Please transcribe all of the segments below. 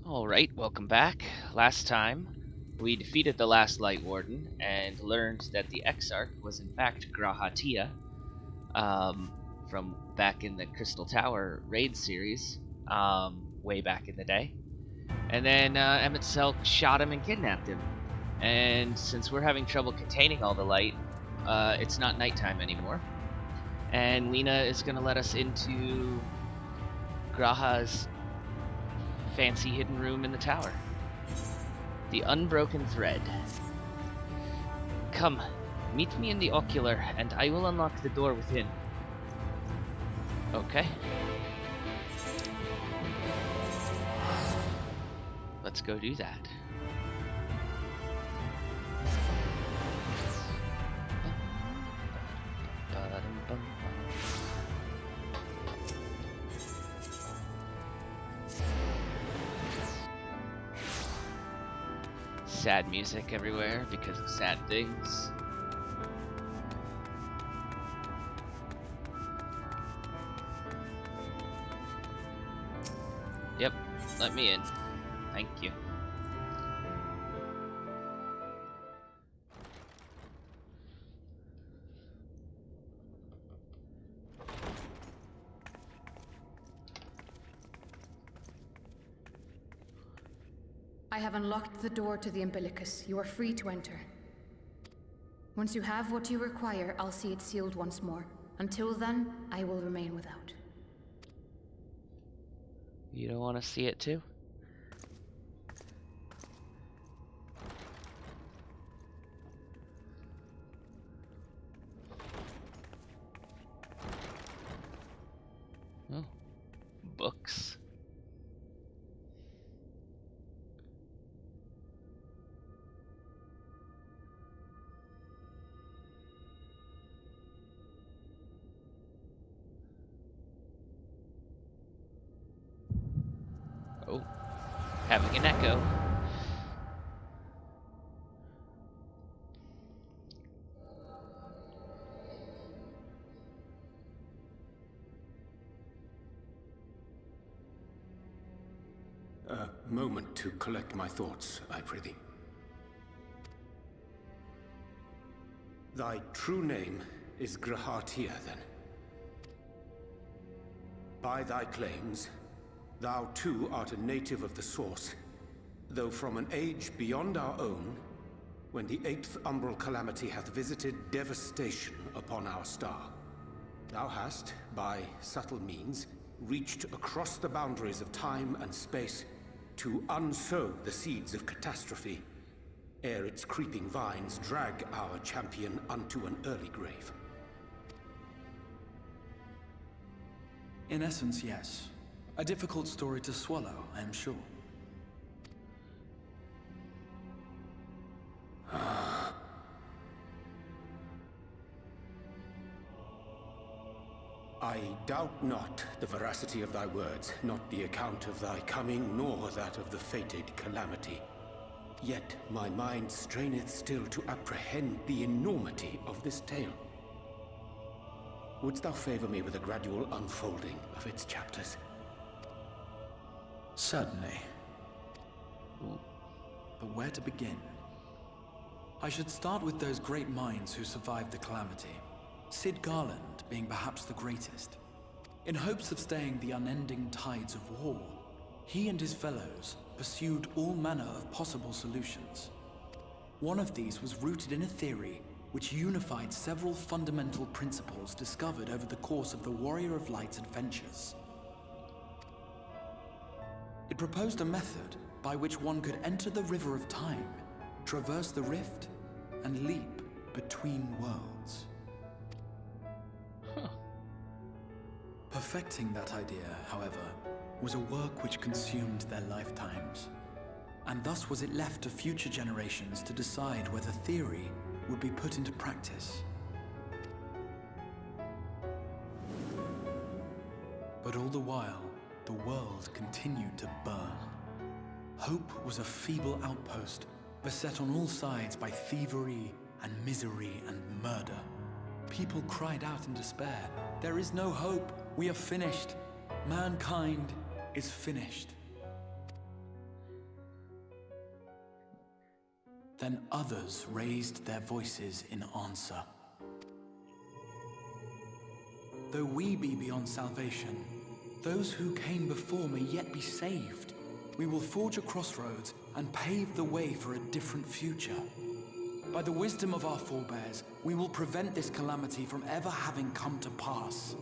Alright, welcome back. Last time, we defeated the last Light Warden and learned that the Exarch was in fact Grahatia, from back in the Crystal Tower raid series, way back in the day. And then Emmett Selk shot him and kidnapped him. And since we're having trouble containing all the light, it's not nighttime anymore. And Lena is going to let us into Graha's fancy hidden room in the tower. The Unbroken Thread. Come, meet me in the ocular, and I will unlock the door within. Okay. Let's go do that. Sad music everywhere because of sad things. Yep, let me in. Thank you. I have unlocked the door to the umbilicus. You are free to enter. Once you have what you require, I'll see it sealed once more. Until then, I will remain without. You don't want to see it too? Oh, books. Oh, having an echo. A moment to collect my thoughts, I prithee. Thy true name is Grahatia, then. By thy claims, thou too art a native of the Source, though from an age beyond our own, when the 8th umbral calamity hath visited devastation upon our star. Thou hast, by subtle means, reached across the boundaries of time and space to unsow the seeds of catastrophe, ere its creeping vines drag our champion unto an early grave. In essence, yes. A difficult story to swallow, I am sure. I doubt not the veracity of thy words, not the account of thy coming, nor that of the fated calamity. Yet my mind straineth still to apprehend the enormity of this tale. Wouldst thou favor me with a gradual unfolding of its chapters? Certainly. But where to begin? I should start with those great minds who survived the calamity. Sid Garland being perhaps the greatest. In hopes of staying the unending tides of war, he and his fellows pursued all manner of possible solutions. One of these was rooted in a theory which unified several fundamental principles discovered over the course of the Warrior of Light's adventures. It proposed a method by which one could enter the river of time, traverse the rift, and leap between worlds. Perfecting that idea, however, was a work which consumed their lifetimes. And thus was it left to future generations to decide whether theory would be put into practice. But all the while, the world continued to burn. Hope was a feeble outpost, beset on all sides by thievery and misery and murder. People cried out in despair, "There is no hope, we are finished. Mankind is finished." Then others raised their voices in answer. Though we be beyond salvation, those who came before may yet be saved. We will forge a crossroads and pave the way for a different future. By the wisdom of our forebears, we will prevent this calamity from ever having come to pass.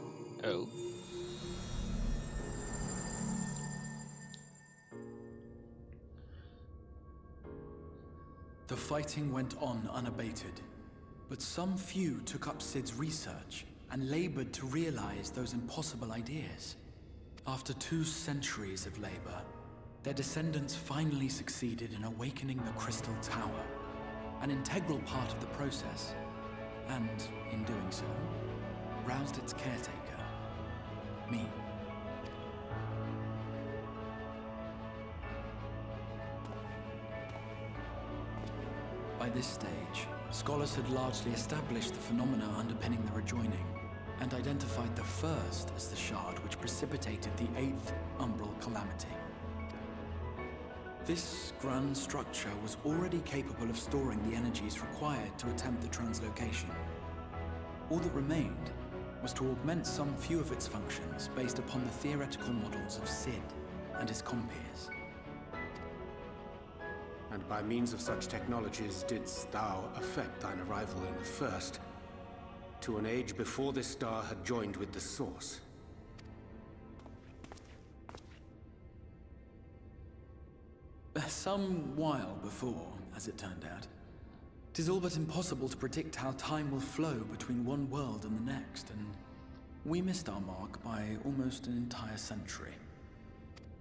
Oh. The fighting went on unabated, but some few took up Sid's research and labored to realize those impossible ideas. After 2 centuries of labor, their descendants finally succeeded in awakening the Crystal Tower, an integral part of the process, and, in doing so, roused its caretaker, me. By this stage, scholars had largely established the phenomena underpinning the rejoining, and identified the first as the shard which precipitated the 8th umbral calamity. This grand structure was already capable of storing the energies required to attempt the translocation. All that remained was to augment some few of its functions based upon the theoretical models of Sid and his compeers. And by means of such technologies didst thou effect thine arrival in the first, to an age before this star had joined with the Source. Some while before, as it turned out. 'Tis all but impossible to predict how time will flow between one world and the next, and we missed our mark by almost an entire century.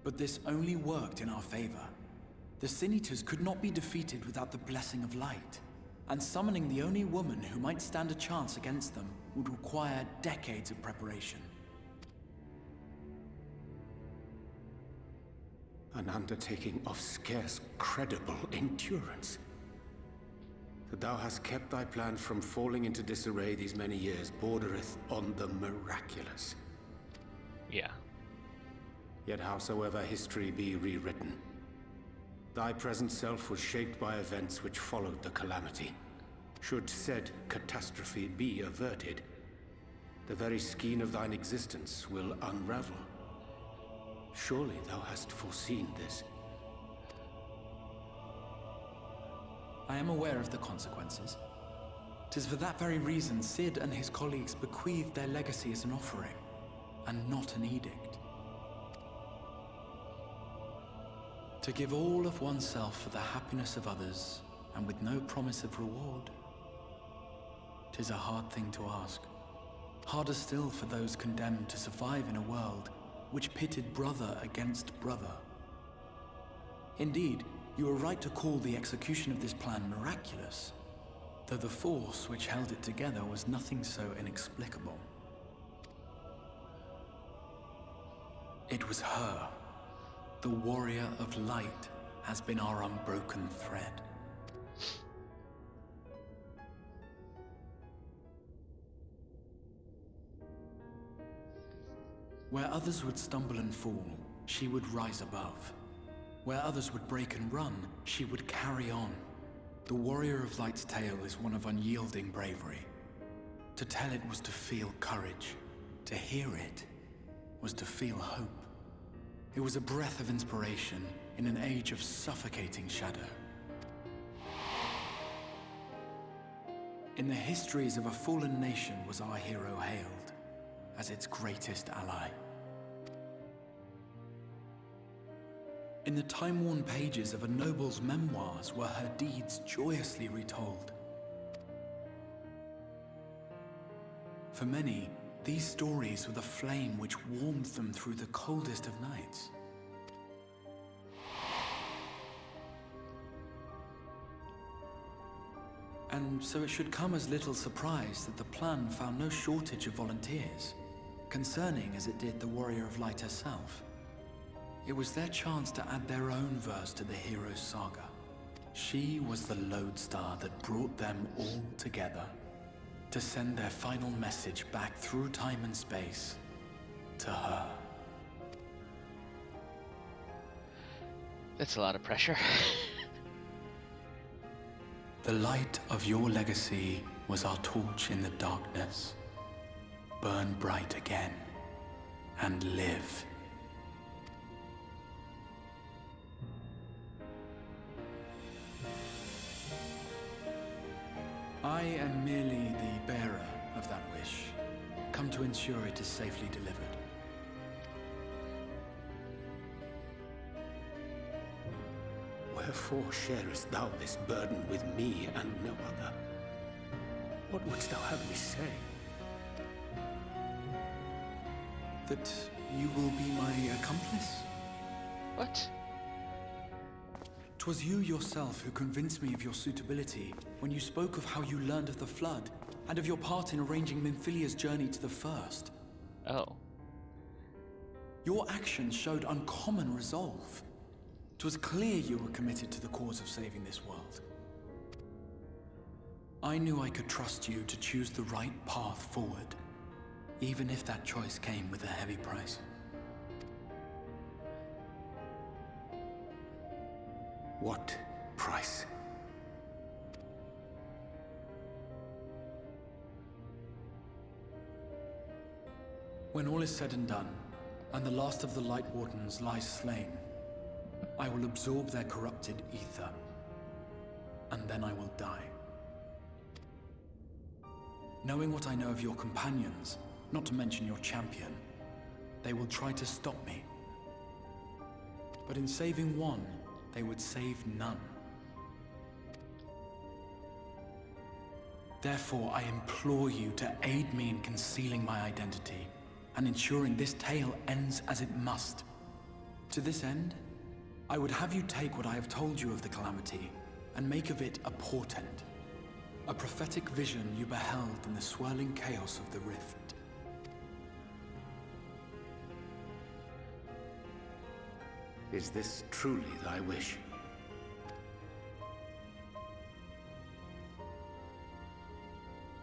But this only worked in our favor. The Sin Eaters could not be defeated without the blessing of light, and summoning the only woman who might stand a chance against them would require decades of preparation. An undertaking of scarce credible endurance. That thou hast kept thy plan from falling into disarray these many years bordereth on the miraculous. Yeah. Yet howsoever history be rewritten, thy present self was shaped by events which followed the calamity. Should said catastrophe be averted, the very skein of thine existence will unravel. Surely thou hast foreseen this. I am aware of the consequences. 'Tis for that very reason Sid and his colleagues bequeathed their legacy as an offering, and not an edict. To give all of oneself for the happiness of others, and with no promise of reward. 'Tis a hard thing to ask. Harder still for those condemned to survive in a world which pitted brother against brother. Indeed, you are right to call the execution of this plan miraculous, though the force which held it together was nothing so inexplicable. It was her. The warrior of light has been our unbroken thread. Where others would stumble and fall, she would rise above. Where others would break and run, she would carry on. The warrior of light's tale is one of unyielding bravery. To tell it was to feel courage. To hear it was to feel hope. It was a breath of inspiration in an age of suffocating shadow. In the histories of a fallen nation was our hero hailed as its greatest ally. In the time-worn pages of a noble's memoirs were her deeds joyously retold. For many, these stories were the flame which warmed them through the coldest of nights. And so it should come as little surprise that the plan found no shortage of volunteers, concerning as it did the Warrior of Light herself. It was their chance to add their own verse to the hero's saga. She was the lodestar that brought them all together, to send their final message back through time and space to her. That's a lot of pressure. The light of your legacy was our torch in the darkness. Burn bright again, and live. I am merely the bearer of that wish, come to ensure it is safely delivered. Wherefore sharest thou this burden with me and no other? What wouldst thou have me say? That you will be my accomplice? What? 'Twas you yourself who convinced me of your suitability when you spoke of how you learned of the Flood, and of your part in arranging Minfilia's journey to the First. Oh. Your actions showed uncommon resolve. 'Twas clear you were committed to the cause of saving this world. I knew I could trust you to choose the right path forward, even if that choice came with a heavy price. What price? When all is said and done, and the last of the Light Wardens lies slain, I will absorb their corrupted ether, and then I will die. Knowing what I know of your companions, not to mention your champion, they will try to stop me. But in saving one, they would save none. Therefore, I implore you to aid me in concealing my identity, and ensuring this tale ends as it must. To this end, I would have you take what I have told you of the Calamity, and make of it a portent. A prophetic vision you beheld in the swirling chaos of the Rift. Is this truly thy wish?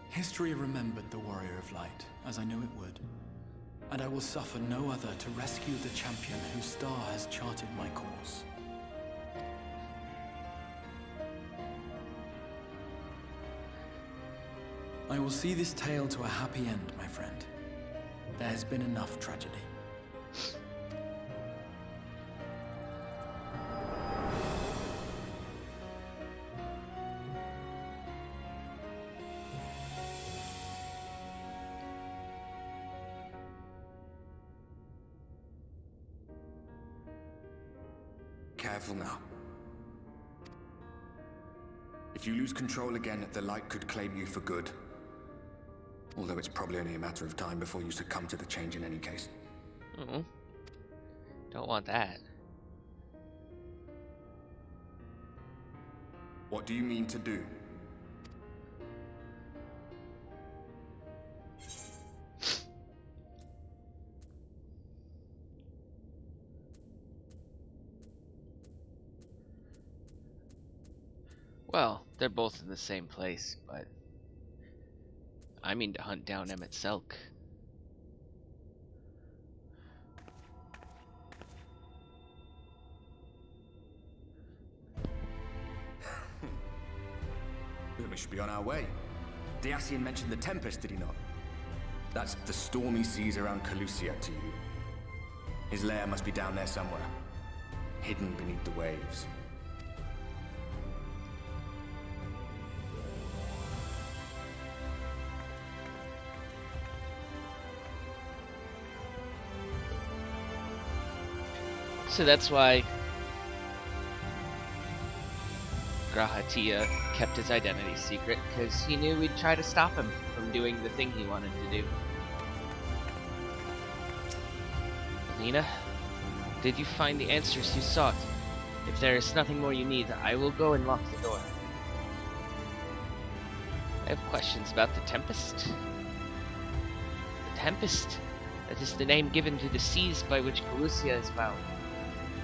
History remembered the Warrior of Light, as I knew it would. And I will suffer no other to rescue the champion whose star has charted my course. I will see this tale to a happy end, my friend. There has been enough tragedy. Careful now. If you lose control again, the Light could claim you for good. Although it's probably only a matter of time before you succumb to the change in any case. Don't want that. What do you mean to do? Well, they're both in the same place, but I mean to hunt down Emmett Selk. Then we should be on our way. Dacian mentioned the Tempest, did he not? That's the stormy seas around Calusia to you. His lair must be down there somewhere, hidden beneath the waves. So that's why Grahatia kept his identity secret, because he knew we'd try to stop him from doing the thing he wanted to do. Alina, did you find the answers you sought? If there is nothing more you need, I will go and lock the door. I have questions about the Tempest. The Tempest? That is the name given to the seas by which Calusia is bound.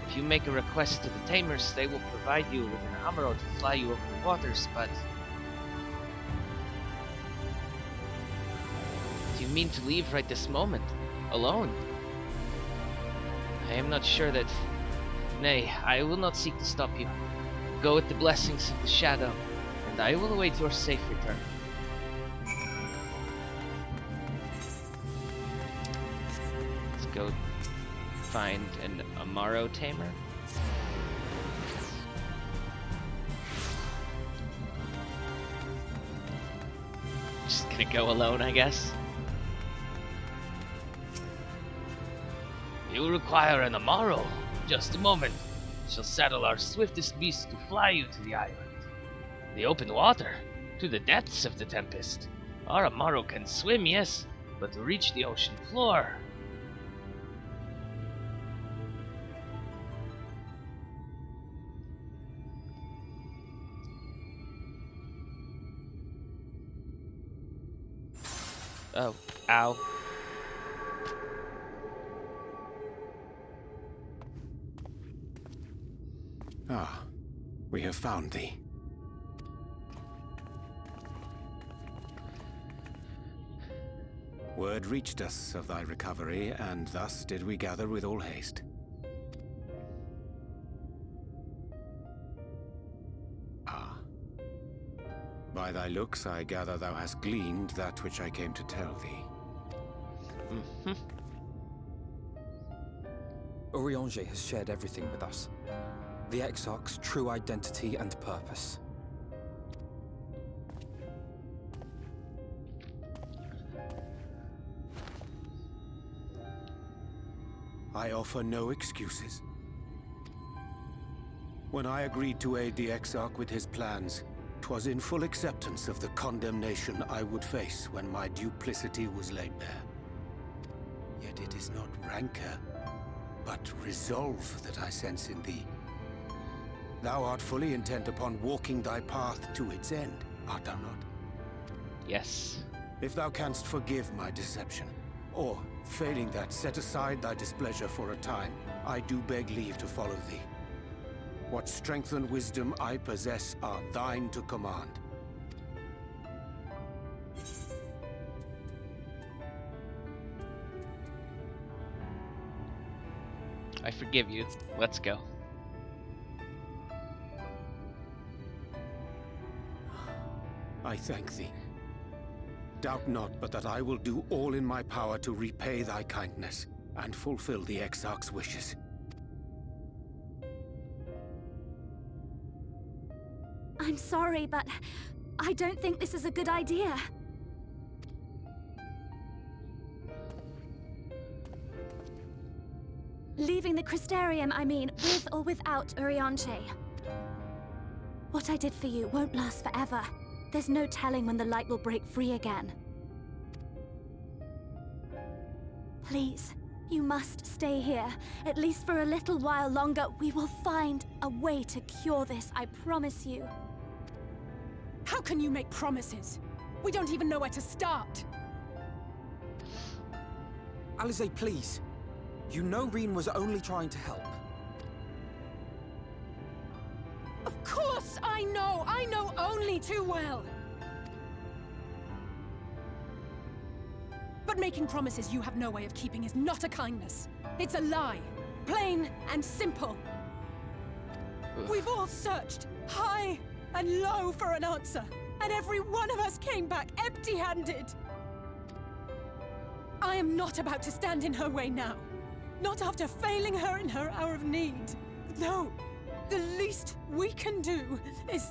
If you make a request to the Tamers, they will provide you with an amaro to fly you over the waters, but... Do you mean to leave right this moment? Alone? I am not sure that... Nay, I will not seek to stop you. Go with the blessings of the Shadow, and and I will await your safe return. Let's go find an Amaro tamer. Just gonna go alone, I guess. You require an Amaro. Just a moment. We shall saddle our swiftest beast to fly you to the island. The open water, to the depths of the Tempest. Our Amaro can swim, yes, but to reach the ocean floor. Oh, ow. Ah, we have found thee. Word reached us of thy recovery, and thus did we gather with all haste. Ah. By thy looks, I gather thou hast gleaned that which I came to tell thee. Urianger has shared everything with us. The Exarch's true identity and purpose. I offer no excuses. When I agreed to aid the Exarch with his plans, 'twas in full acceptance of the condemnation I would face when my duplicity was laid bare. Yet it is not rancor, but resolve that I sense in thee. Thou art fully intent upon walking thy path to its end, art thou not? Yes. If thou canst forgive my deception, or, failing that, set aside thy displeasure for a time, I do beg leave to follow thee. What strength and wisdom I possess are thine to command. I forgive you. Let's go. I thank thee. Doubt not but that I will do all in my power to repay thy kindness and fulfill the Exarch's wishes. I'm sorry, but I don't think this is a good idea. Leaving the Crystarium, I mean, with or without Urianger. What I did for you won't last forever. There's no telling when the light will break free again. Please, you must stay here. At least for a little while longer. We will find a way to cure this, I promise you. How can you make promises? We don't even know where to start. Alize, please. You know Reen was only trying to help. Of course I know! I know only too well! But making promises you have no way of keeping is not a kindness. It's a lie. Plain and simple. We've all searched high and low for an answer, and every one of us came back empty-handed. I am not about to stand in her way now. Not after failing her in her hour of need. No. The least we can do is...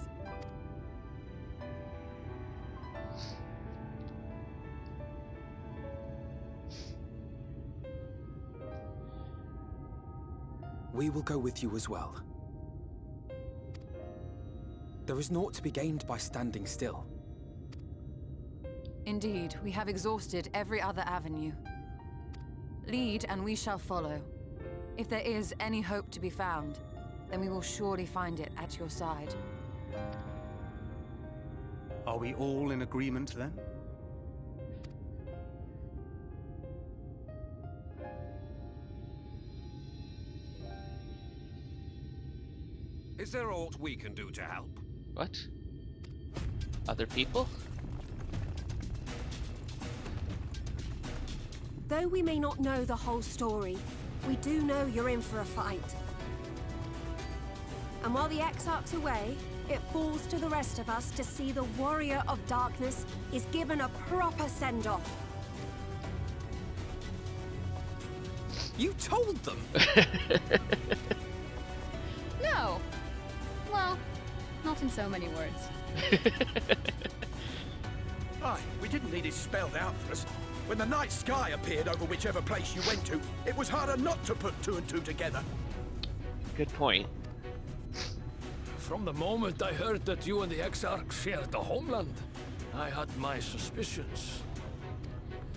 We will go with you as well. There is naught to be gained by standing still. Indeed, we have exhausted every other avenue. Lead, and we shall follow. If there is any hope to be found, then we will surely find it at your side. Are we all in agreement then? Is there aught we can do to help? What? Other people? Though we may not know the whole story, we do know you're in for a fight. And while the Exarch's away, it falls to the rest of us to see the Warrior of Darkness is given a proper send-off. You told them? No. Well, not in so many words. Aye, we didn't need it spelled out for us. When the night sky appeared over whichever place you went to, it was harder not to put two and two together. Good point. From the moment I heard that you and the Exarch shared the homeland, I had my suspicions.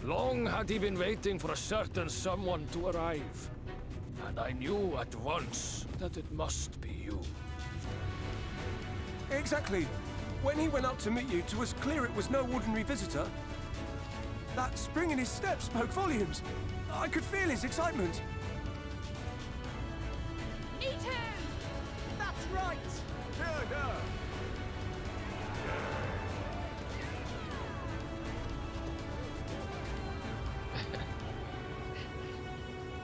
Long had he been waiting for a certain someone to arrive, and I knew at once that it must be you. Exactly. When he went up to meet you, 'twas clear it was no ordinary visitor. That spring in his step spoke volumes. I could feel his excitement. Eat him! That's right! Yeah.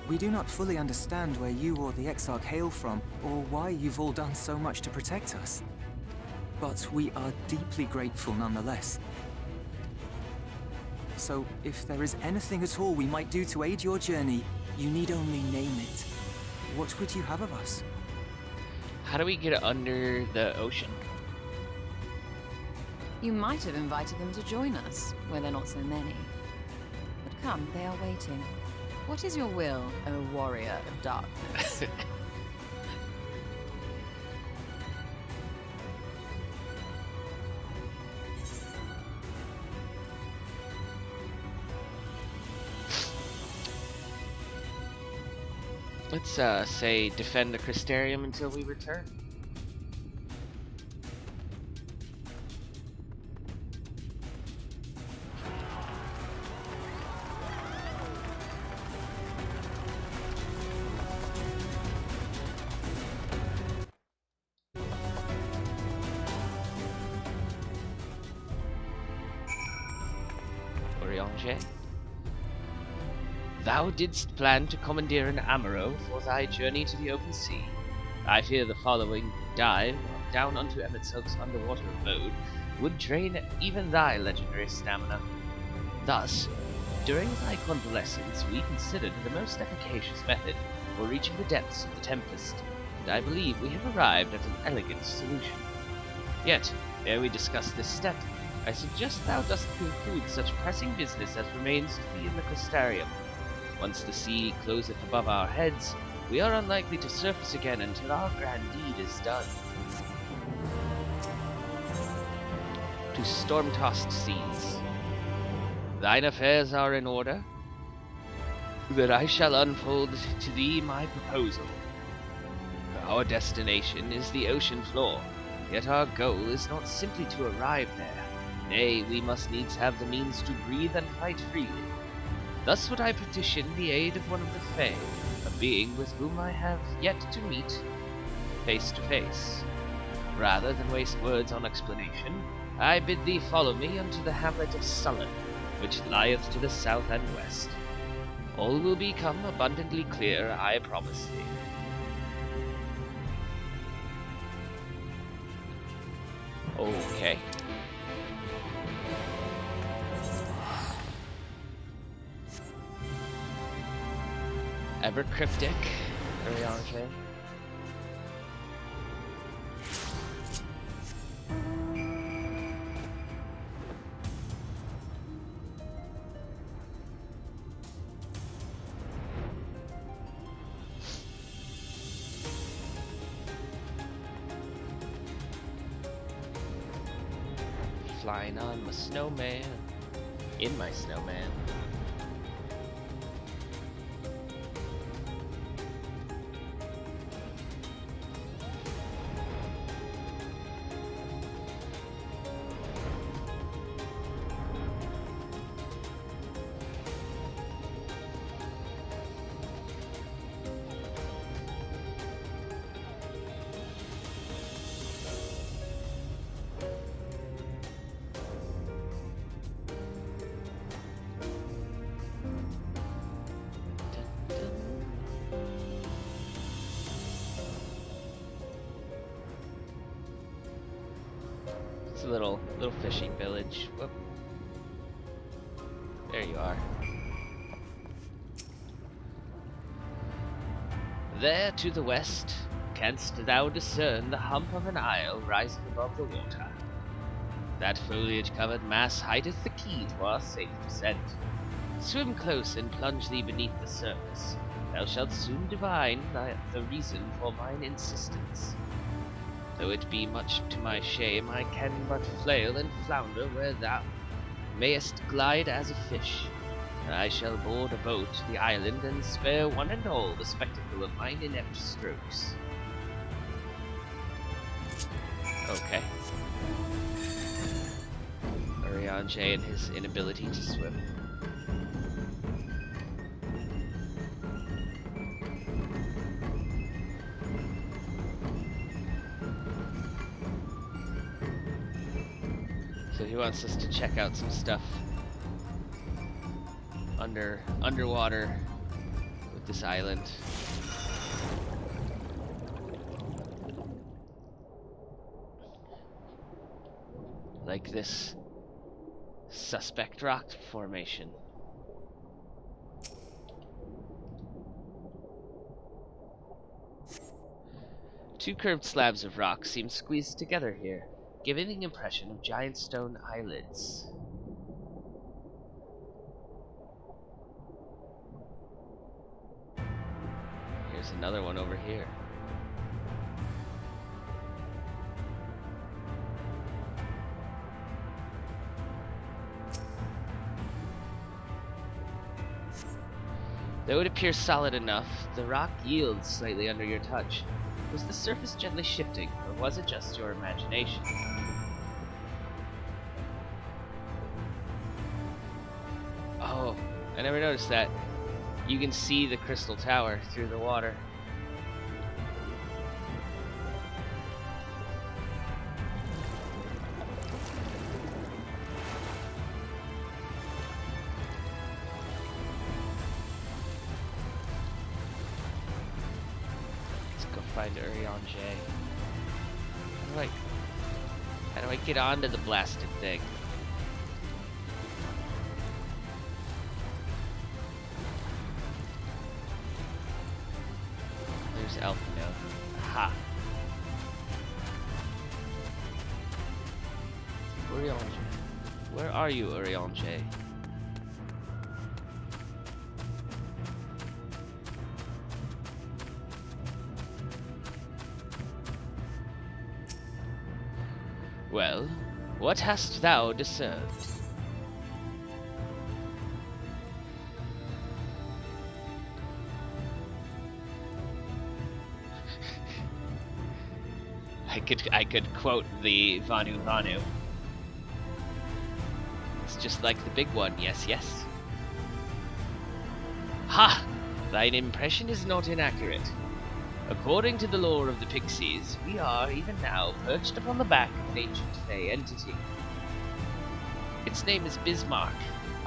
We do not fully understand where you or the Exarch hail from, or why you've all done so much to protect us. But we are deeply grateful nonetheless. So, if there is anything at all we might do to aid your journey, you need only name it. What would you have of us? How do we get under the ocean? You might have invited them to join us, where there are not so many. But come, they are waiting. What is your will, O Warrior of Darkness? Let's say defend the Crystarium until we return. Oriange? Thou didst plan to commandeer an Amaro for thy journey to the open sea. I fear the following dive down onto Emmetshug's underwater abode would drain even thy legendary stamina. Thus, during thy convalescence, we considered the most efficacious method for reaching the depths of the Tempest, and I believe we have arrived at an elegant solution. Yet, ere we discuss this step, I suggest thou dost conclude such pressing business as remains to thee in the Crystarium. Once the sea closeth above our heads, we are unlikely to surface again until our grand deed is done. To storm-tossed seas. Thine affairs are in order? Then I shall unfold to thee my proposal. Our destination is the ocean floor, yet our goal is not simply to arrive there. Nay, we must needs have the means to breathe and fight freely. Thus would I petition the aid of one of the Fae, a being with whom I have yet to meet face to face. Rather than waste words on explanation, I bid thee follow me unto the hamlet of Sullen, which lieth to the south and west. All will become abundantly clear, I promise thee. Okay. Ever cryptic, Oriange. Flying on my snowman, in my snowman. a little fishing village. Whoop. There you are. There to the west, canst thou discern the hump of an isle rising above the water. That foliage-covered mass hideth the key to our safe descent. Swim close and plunge thee beneath the surface. Thou shalt soon divine the reason for mine insistence. Though it be much to my shame, I can but flail and flounder where thou mayest glide as a fish. I shall board a boat to the island and spare one and all the spectacle of mine inept strokes. Okay. Urianger and his inability to swim. So he wants us to check out some stuff underwater with this island. Like this suspect rock formation. Two curved slabs of rock seem squeezed together here, giving the impression of giant stone eyelids. Here's another one over here. Though it appears solid enough, the rock yields slightly under your touch. Was the surface gently shifting, or was it just your imagination? Oh, I never noticed that. You can see the crystal tower through the water. Find Urianger. How do I get onto the blasted thing? There's Elfino. Aha. Urianger. Where are you, Urianger? Well, what hast thou discerned? I could quote the Vanu Vanu. It's just like the big one, yes, yes. Ha! Thine impression is not inaccurate. According to the lore of the Pixies, we are, even now, perched upon the back of an ancient Fey entity. Its name is Bismarck.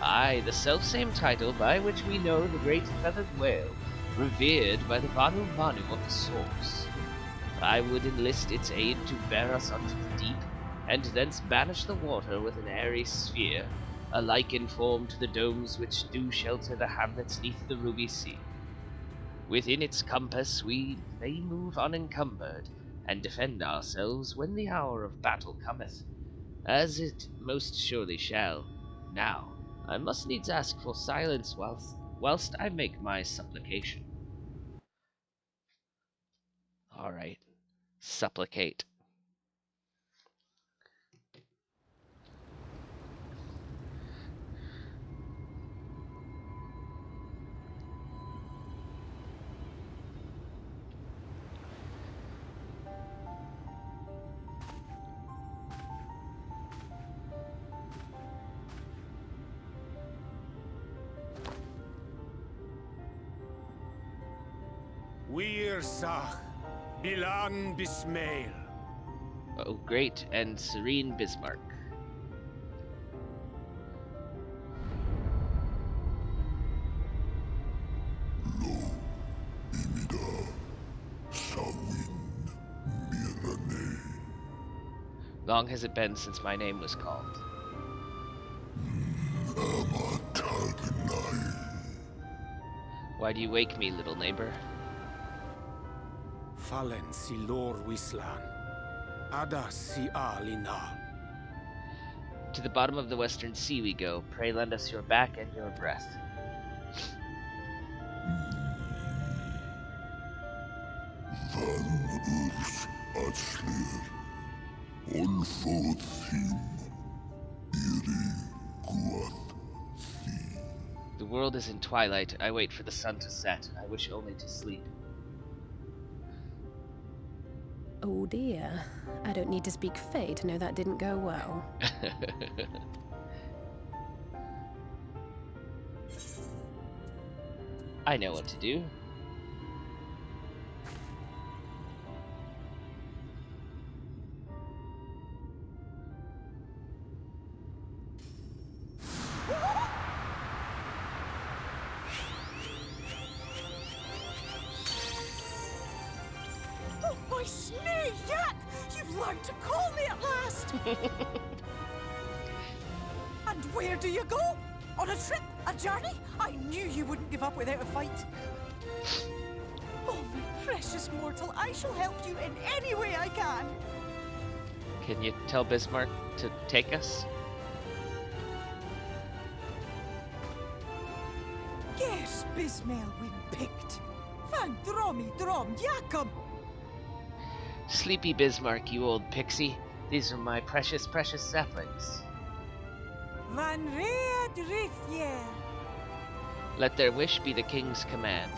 Aye, the selfsame title by which we know the great feathered whale, revered by the Vanu Vanu of the Source. I would enlist its aid to bear us unto the deep, and thence banish the water with an airy sphere, alike in form to the domes which do shelter the hamlets neath the ruby sea. Within its compass we may move unencumbered, and defend ourselves when the hour of battle cometh, as it most surely shall. Now, I must needs ask for silence whilst I make my supplication. Alright, supplicate. Wir Sach, Bilan Bismail. Oh, great and serene Bismarck. Long has it been since my name was called. Why do you wake me, little neighbor? Fallen si lor wislan. Ada si alina. To the bottom of the western sea we go. Pray lend us your back and your breath. Van urs atslir. Olfod thim. Iri guath thi. The world is in twilight. I wait for the sun to set. I wish only to sleep. Oh dear. I don't need to speak Fae to know that didn't go well. I know what to do. Oh, my snake yak! You've learned to call me at last! And where do you go? On a trip? A journey? I knew you wouldn't give up without a fight. Oh, my precious mortal, I shall help you in any way I can. Can you tell Bismarck to take us? Yes, Bismail win picked. Van dromi drom yakum. Sleepy Bismarck, you old pixie. These are my precious, precious saplings. Van red rithye. Let their wish be the king's command.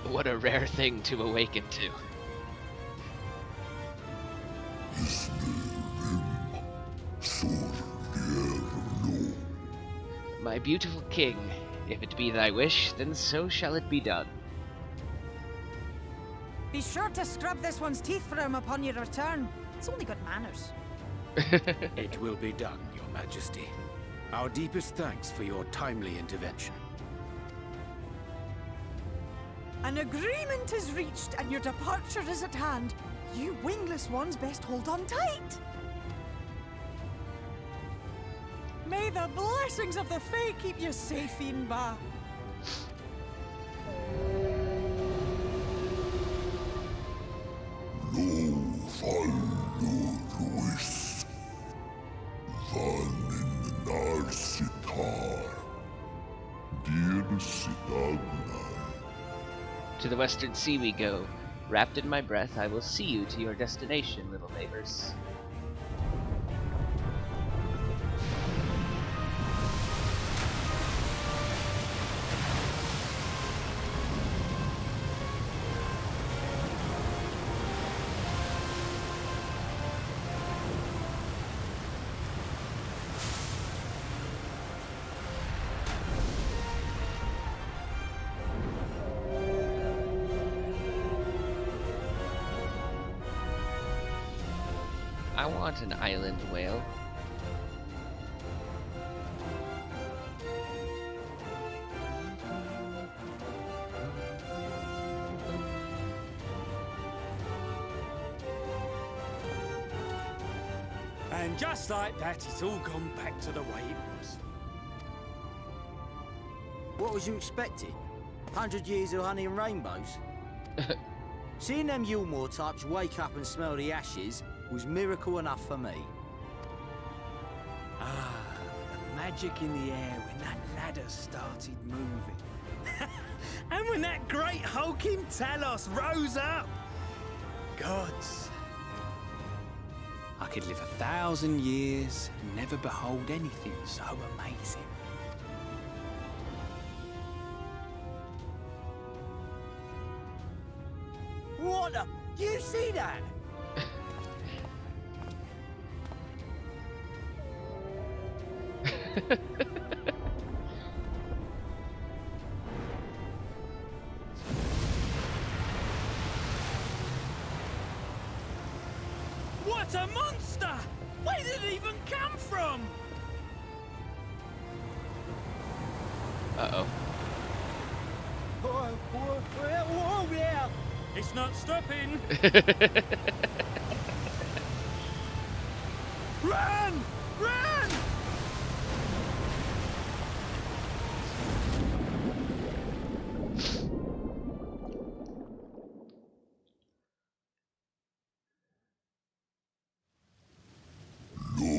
What a rare thing to awaken to. My beautiful king, if it be thy wish, then so shall it be done. Be sure to scrub this one's teeth for him upon your return. It's only good manners. It will be done, Your Majesty. Our deepest thanks for your timely intervention. An agreement is reached and your departure is at hand. You wingless ones best hold on tight. May the blessings of the Fae keep you safe, Inba. To the western sea we go. Wrapped in my breath, I will see you to your destination, little neighbors. I want an island whale. And just like that, it's all gone back to the way it was. What was you expecting? 100 years of honey and rainbows? Seeing them Yulmore types wake up and smell the ashes was miracle enough for me. Ah, the magic in the air when that ladder started moving. And when that great hulking Talos rose up. Gods. I could live 1,000 years and never behold anything so amazing. What the? You see that? What a monster! Where did it even come from? Uh-oh. Whoa, yeah! It's not stopping! Run! Run! Lo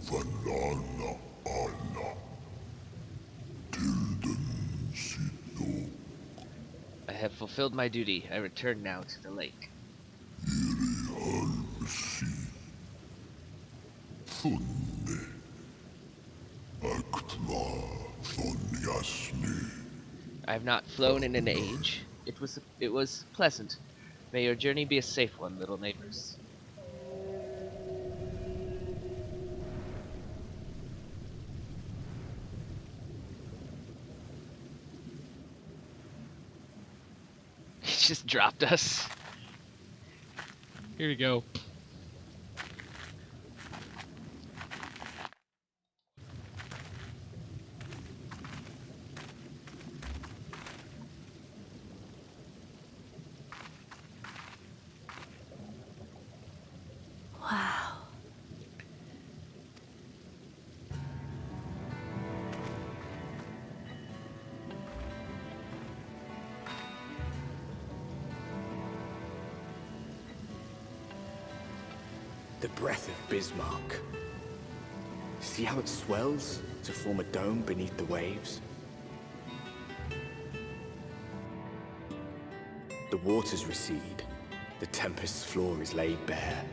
vanana ana. Tilden sito. I have fulfilled my duty. I return now to the lake. Iri halmsi. Thunne. Aktna thonyasni. I have not flown in an age. It was pleasant. May your journey be a safe one, little neighbors. He just dropped us. Here we go. Wow. The breath of Bismarck. See how it swells to form a dome beneath the waves? The waters recede. The Tempest's floor is laid bare.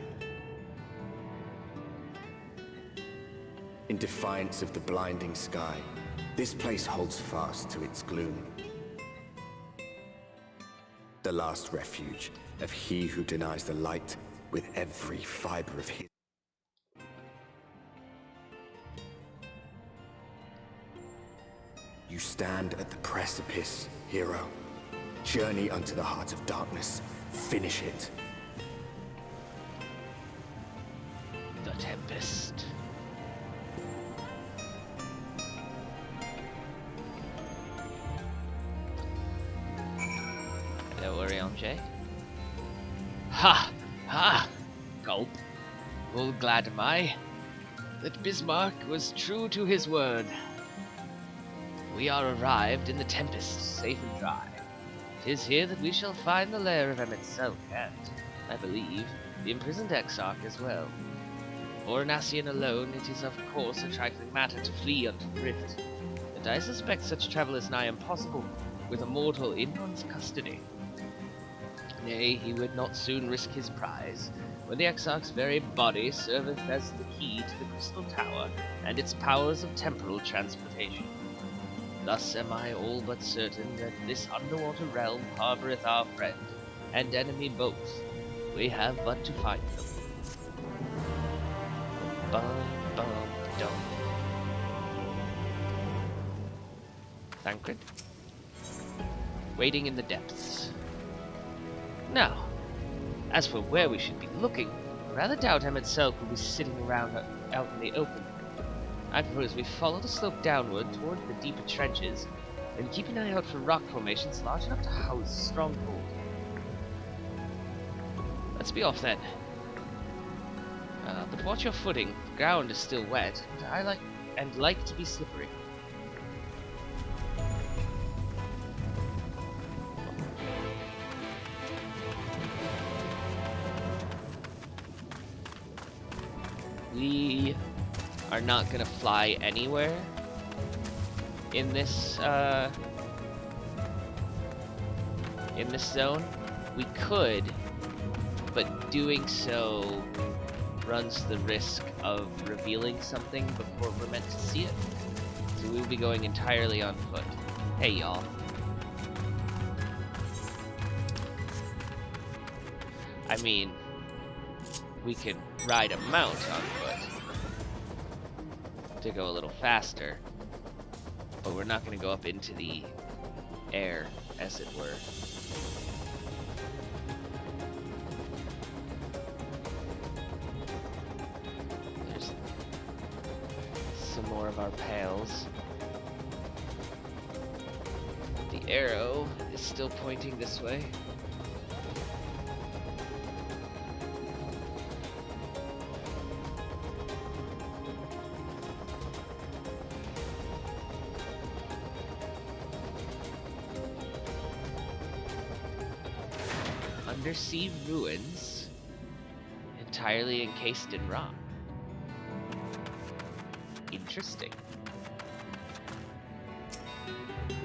In defiance of the blinding sky, this place holds fast to its gloom. The last refuge of he who denies the light with every fiber of his. You stand at the precipice, hero. Journey unto the heart of darkness. Finish it. The Tempest. Hello, Orion. Ha! Ha! Gulp. Full glad am I that Bismarck was true to his word. We are arrived in the Tempest, safe and dry. 'Tis here that we shall find the lair of Emmett Selk and, I believe, the imprisoned Exarch as well. For an Ascian alone, it is of course a trifling matter to flee unto the rift, and I suspect such travel is nigh impossible with a mortal in one's custody. Nay, he would not soon risk his prize, when the Exarch's very body serveth as the key to the Crystal Tower and its powers of temporal transportation. Thus am I all but certain that this underwater realm harboureth our friend and enemy both. We have but to find them. Bum, bum, dum. Thancred. Waiting in the depths. Now, as for where we should be looking, I rather doubt Emmett Selk will be sitting around out in the open. I propose we follow the slope downward toward the deeper trenches, and keep an eye out for rock formations large enough to house a stronghold. Let's be off then. But watch your footing. The ground is still wet, but I like to be slippery. We are not gonna fly anywhere in this zone. We could, but doing so runs the risk of revealing something before we're meant to see it. So we will be going entirely on foot. Hey y'all. I mean, we could ride a mount on foot to go a little faster, but we're not going to go up into the air, as it were. There's some more of our pals. arrow is still pointing this way. Undersea ruins, entirely encased in rock. Interesting.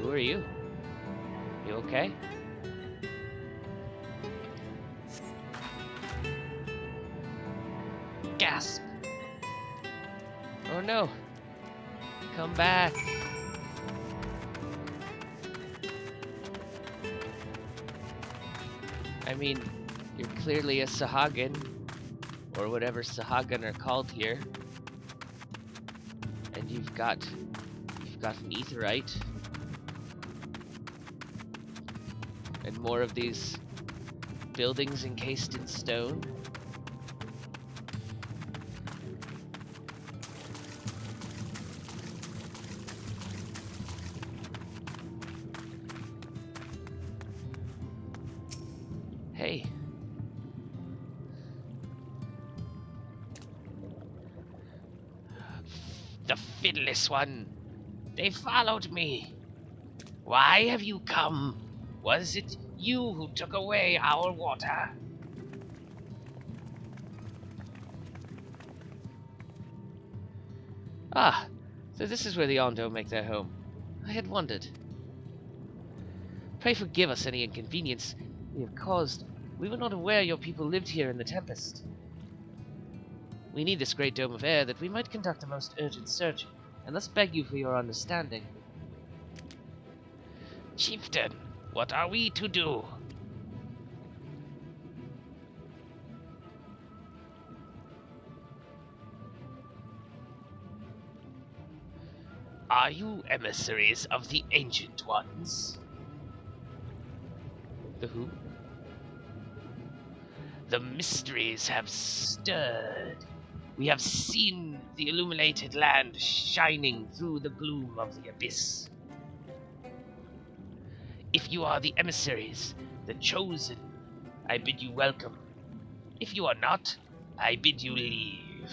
Who are you? You okay? Gasp! Oh no! Come back! I mean, you're clearly a Sahagan, or whatever Sahagan are called here. And you've got an etherite. And more of these buildings encased in stone. Hey. The Fiddless One. They followed me. Why have you come? Was it you who took away our water? Ah, so this is where the Ondo make their home. I had wondered. Pray forgive us any inconvenience we have caused. We were not aware your people lived here in the Tempest. We need this great dome of air that we might conduct a most urgent search, and thus beg you for your understanding. Chieftain, what are we to do? Are you emissaries of the Ancient Ones? The who? The mysteries have stirred. We have seen the illuminated land shining through the gloom of the abyss. If you are the emissaries, the chosen, I bid you welcome. If you are not, I bid you leave.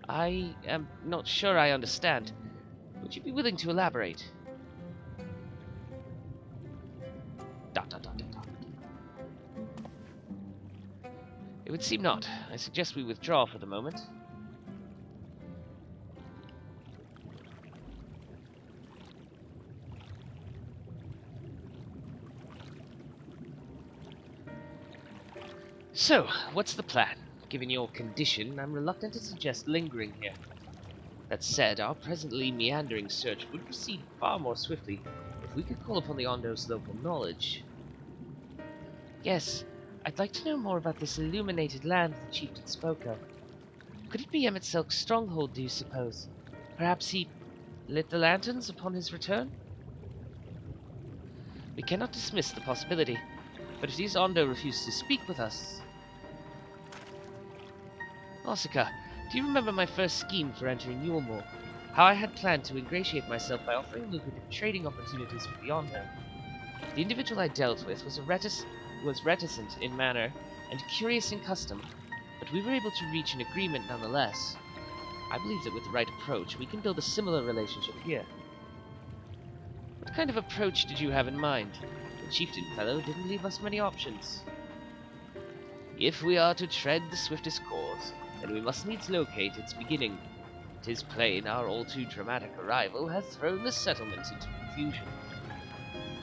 I am not sure I understand. Would you be willing to elaborate? Dot, dot, dot, dot, dot. It would seem not. I suggest we withdraw for the moment. So, what's the plan? Given your condition, I'm reluctant to suggest lingering here. That said, our presently meandering search would proceed far more swiftly if we could call upon the Ondo's local knowledge. Yes, I'd like to know more about this illuminated land the chieftain spoke of. Could it be Emmett Silk's stronghold, do you suppose? Perhaps he lit the lanterns upon his return? We cannot dismiss the possibility, but if these Ondo refuse to speak with us... Nausicaa, do you remember my first scheme for entering Yulmore? How I had planned to ingratiate myself by offering lucrative trading opportunities with the Ondo. The individual I dealt with was reticent in manner and curious in custom, but we were able to reach an agreement nonetheless. I believe that with the right approach, we can build a similar relationship here. What kind of approach did you have in mind? The chieftain fellow didn't leave us many options. If we are to tread the swiftest course, then we must needs locate its beginning. 'Tis plain our all-too-dramatic arrival has thrown the settlement into confusion.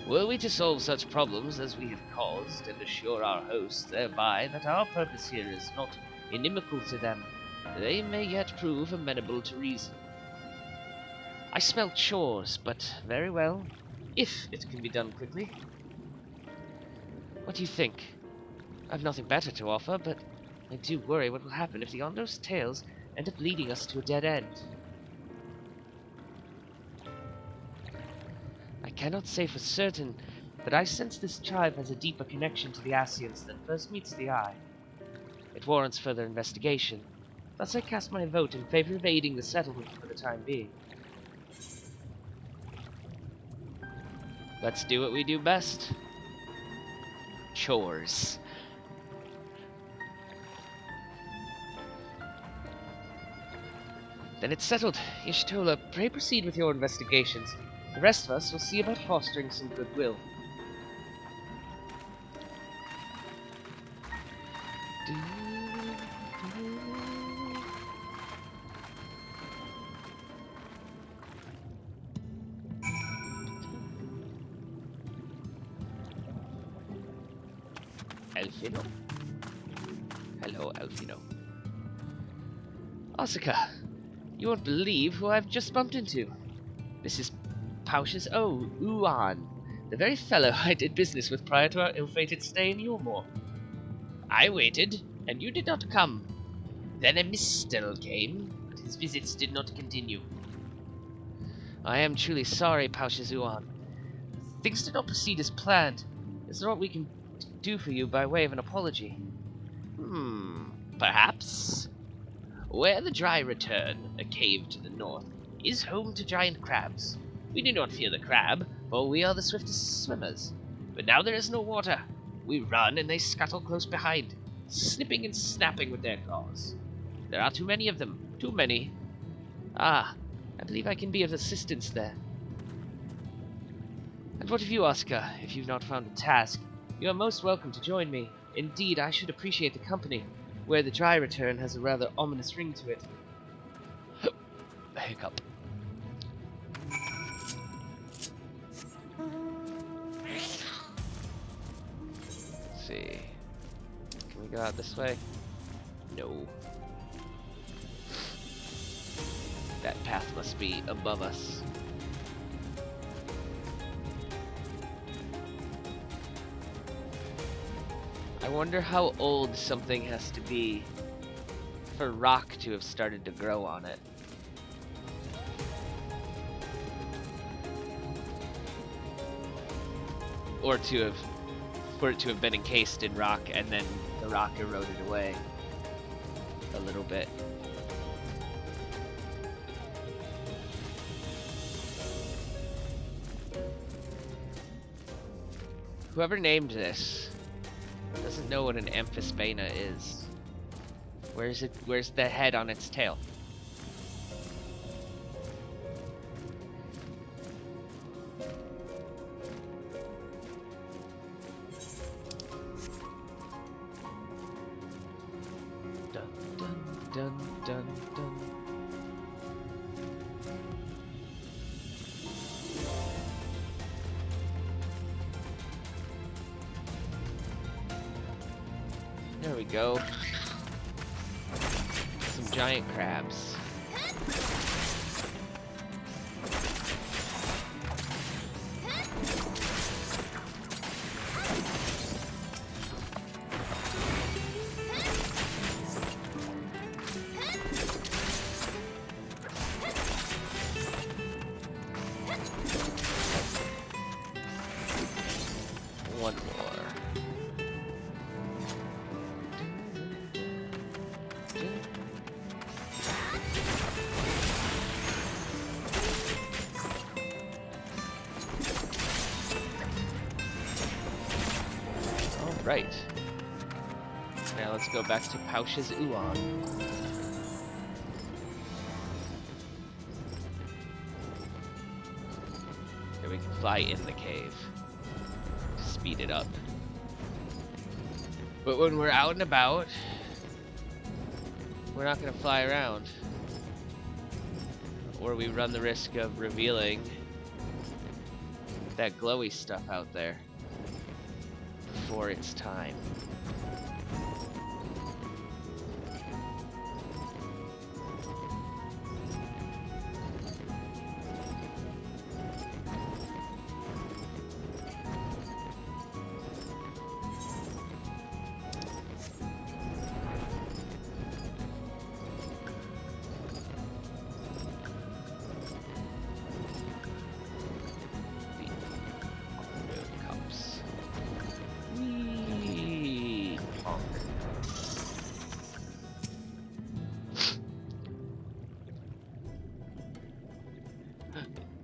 Were we to solve such problems as we have caused, and assure our hosts thereby that our purpose here is not inimical to them, they may yet prove amenable to reason. I smell chores, but very well, if it can be done quickly. What do you think? I've nothing better to offer, but I do worry what will happen if the Ondo's tales end up leading us to a dead end. I cannot say for certain, but I sense this tribe has a deeper connection to the Ascians than first meets the eye. It warrants further investigation, thus I cast my vote in favor of aiding the settlement for the time being. Let's do what we do best. Chores. Then it's settled. Ishtola, pray proceed with your investigations. The rest of us will see about fostering some goodwill. Elfino. Hello, Elfino. Asuka, you won't believe who I've just bumped into. This is Pausch's Uan, the very fellow I did business with prior to our ill-fated stay in Yulmore. I waited, and you did not come. Then a mistel came, but his visits did not continue. I am truly sorry, Pausch's Uan. Things did not proceed as planned. Is there what we can do for you by way of an apology? Perhaps. Where the Dry Return, a cave to the north, is home to giant crabs. We do not fear the crab, for we are the swiftest swimmers. But now there is no water. We run and they scuttle close behind, snipping and snapping with their claws. There are too many of them. Too many. I believe I can be of assistance there. And what of you, Oscar? If you've not found a task, you are most welcome to join me. Indeed, I should appreciate the company, where the Dry Return has a rather ominous ring to it. A hiccup. Let's see. Can we go out this way? No. That path must be above us. I wonder how old something has to be for rock to have started to grow on it. Or for it to have been encased in rock and then the rock eroded away a little bit. Whoever named this doesn't know what an amphisbaena is. Where's it? Where's the head on its tail? Dun dun dun dun dun. There we go. Some giant crabs. One more. Right. Now let's go back to Pausch's Uan. Here we can fly in the cave. Speed it up. But when we're out and about, we're not going to fly around. Or we run the risk of revealing that glowy stuff out there before it's time.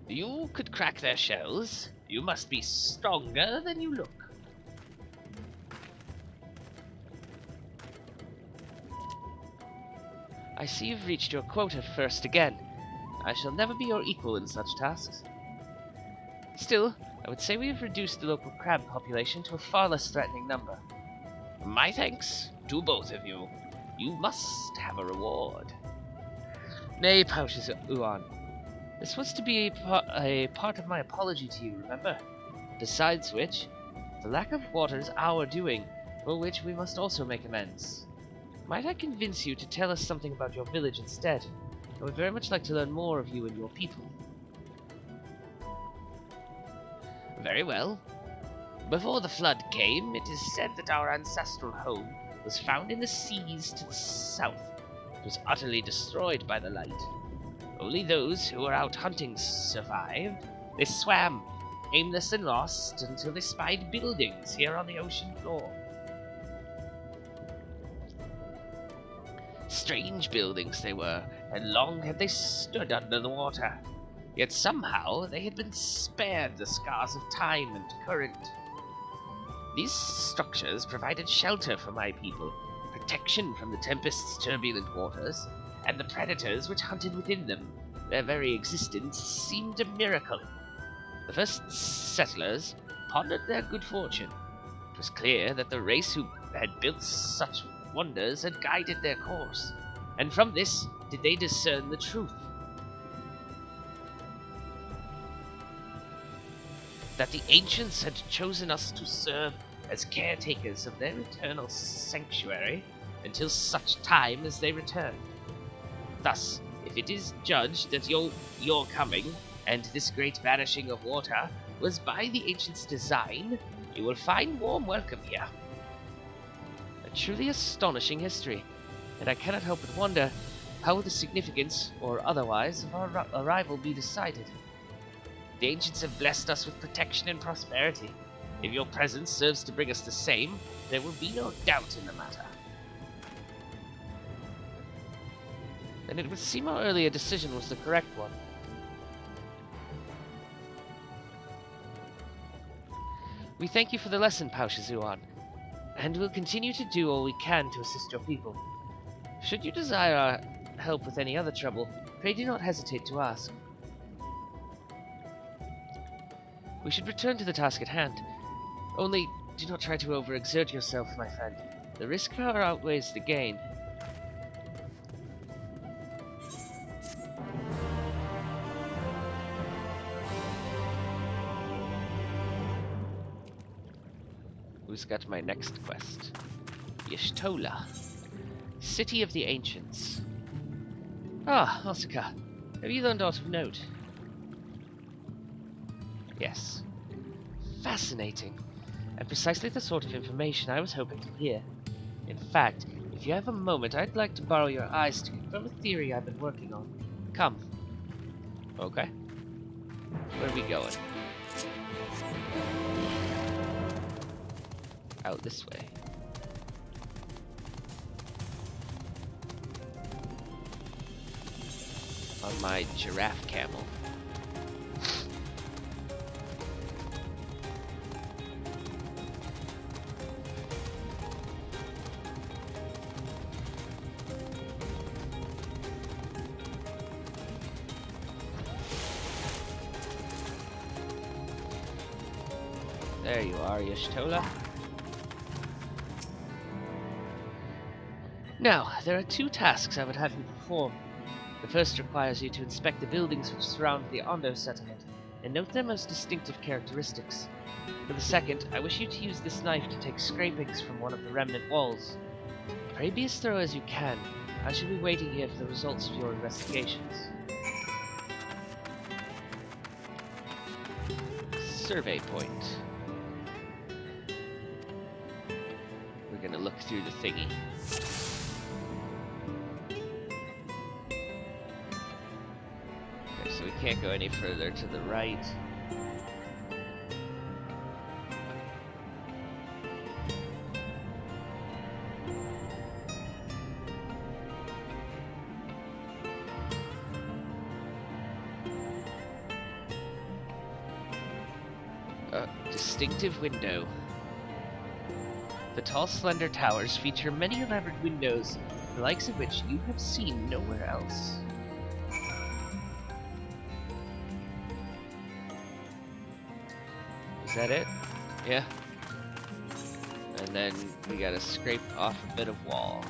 You could crack their shells. You must be stronger than you look. I see you've reached your quota first again. I shall never be your equal in such tasks. Still, I would say we have reduced the local crab population to a far less threatening number. My thanks to both of you. You must have a reward. Nay, Pouches Uan. This was to be a part of my apology to you, remember? Besides which, the lack of water is our doing, for which we must also make amends. Might I convince you to tell us something about your village instead? I would very much like to learn more of you and your people. Very well. Before the flood came, it is said that our ancestral home was found in the seas to the south. It was utterly destroyed by the light. Only those who were out hunting survived. They swam, aimless and lost, until they spied buildings here on the ocean floor. Strange buildings they were, and long had they stood under the water. Yet somehow they had been spared the scars of time and current. These structures provided shelter for my people, protection from the Tempest's turbulent waters, and the predators which hunted within them. Their very existence seemed a miracle. The first settlers pondered their good fortune. It was clear that the race who had built such wonders had guided their course, and from this did they discern the truth. That the ancients had chosen us to serve as caretakers of their eternal sanctuary until such time as they returned. Thus, if it is judged that your coming and this great vanishing of water was by the ancients' design, you will find warm welcome here. A truly astonishing history, and I cannot help but wonder how the significance, or otherwise, of our arrival be decided. The ancients have blessed us with protection and prosperity. If your presence serves to bring us the same, there will be no doubt in the matter. Then it would seem our earlier decision was the correct one. We thank you for the lesson, Pao Shizuan, and will continue to do all we can to assist your people. Should you desire our help with any other trouble, pray do not hesitate to ask. We should return to the task at hand. Only, do not try to overexert yourself, my friend. The risk far outweighs the gain. Who's got my next quest? Y'shtola, City of the Ancients. Ah, Asuka, have you learned aught of note? Yes. Fascinating, and precisely the sort of information I was hoping to hear. In fact, if you have a moment, I'd like to borrow your eyes to confirm a theory I've been working on. Come. Okay. Where are we going? Out this way. On my giraffe camel. There you are, Y'shtola. Now, there are two tasks I would have you perform. The first requires you to inspect the buildings which surround the Ondo settlement, and note their most distinctive characteristics. For the second, I wish you to use this knife to take scrapings from one of the remnant walls. Pray be as thorough as you can. I shall be waiting here for the results of your investigations. Survey point. We're gonna look through the thingy. Okay, so we can't go any further to the right. distinctive window. The tall, slender towers feature many elaborate windows, the likes of which you have seen nowhere else. Is that it? Yeah. And then we gotta scrape off a bit of wall.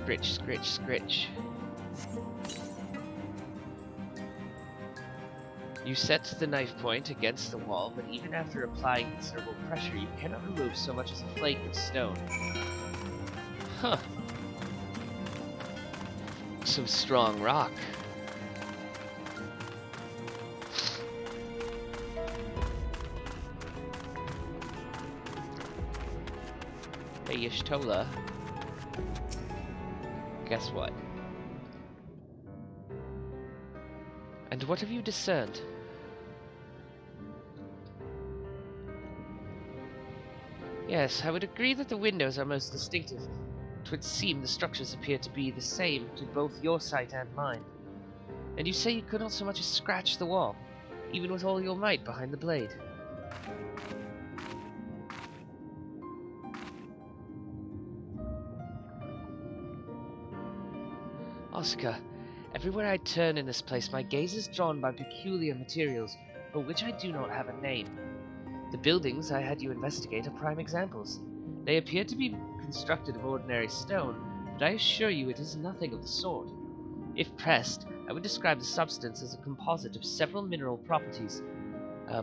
Scritch, scritch, scritch. You set the knife point against the wall, but even after applying considerable pressure, you cannot remove so much as a flake of stone. Huh. Some strong rock. Hey, Y'shtola. Guess what? And what have you discerned? Yes, I would agree that the windows are most distinctive. It would seem the structures appear to be the same to both your sight and mine. And you say you could not so much as scratch the wall, even with all your might behind the blade. Oscar, everywhere I turn in this place, my gaze is drawn by peculiar materials, for which I do not have a name. The buildings I had you investigate are prime examples. They appear to be constructed of ordinary stone, but I assure you it is nothing of the sort. If pressed, I would describe the substance as a composite of several mineral properties,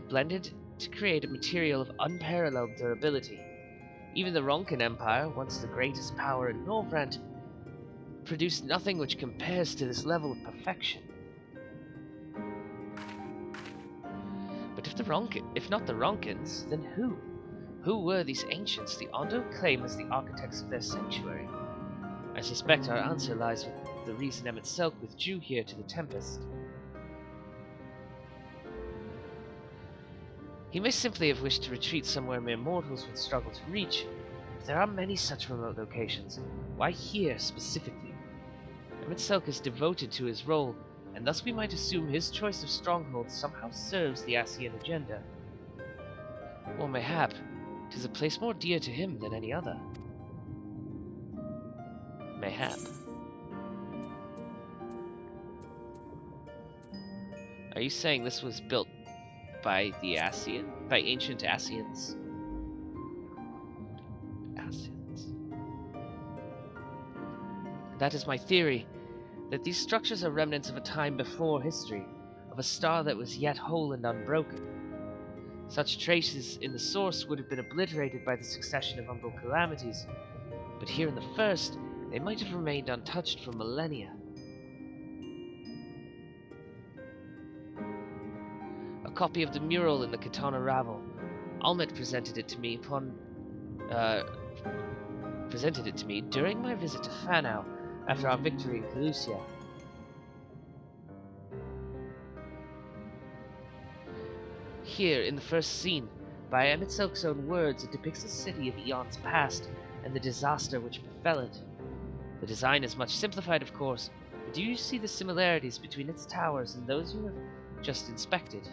blended to create a material of unparalleled durability. Even the Ronkin Empire, once the greatest power in Norvrant, produced nothing which compares to this level of perfection. But if not the Ronkins, then who? Who were these ancients the Ondo claim as the architects of their sanctuary? I suspect our answer lies with the reason Emet-Selch withdrew here to the Tempest. He may simply have wished to retreat somewhere mere mortals would struggle to reach. If there are many such remote locations, why here specifically? Emet-Selch is devoted to his role, and thus we might assume his choice of strongholds somehow serves the Ascian agenda. Or mayhap, 'tis a place more dear to him than any other. Mayhap. Are you saying this was built by the Ascian? By ancient Ascians? Ascians. That is my theory, that these structures are remnants of a time before history, of a star that was yet whole and unbroken. Such traces in the source would have been obliterated by the succession of umbral calamities, but here in the first, they might have remained untouched for millennia. A copy of the mural in the Katana Ravel. Almet presented it to me during my visit to Fanau after our victory in Calusia. Here, in the first scene, by Emet-Selch's own words, it depicts a city of eons past and the disaster which befell it. The design is much simplified, of course, but do you see the similarities between its towers and those you have just inspected?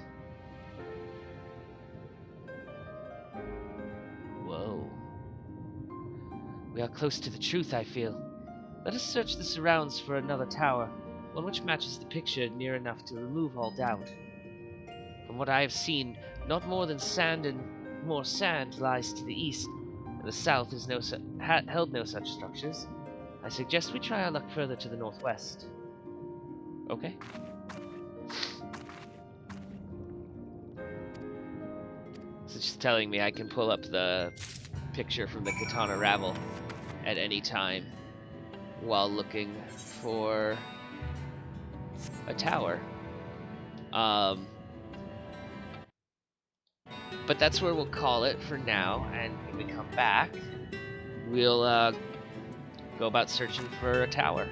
Whoa. We are close to the truth, I feel. Let us search the surrounds for another tower, one which matches the picture near enough to remove all doubt. From what I have seen, not more than sand and more sand lies to the east, and the south has held no such structures. I suggest we try our luck further to the northwest. Okay. So it's just telling me I can pull up the picture from the Katana Ravel at any time while looking for a tower. But that's where we'll call it for now, and when we come back, we'll go about searching for a tower.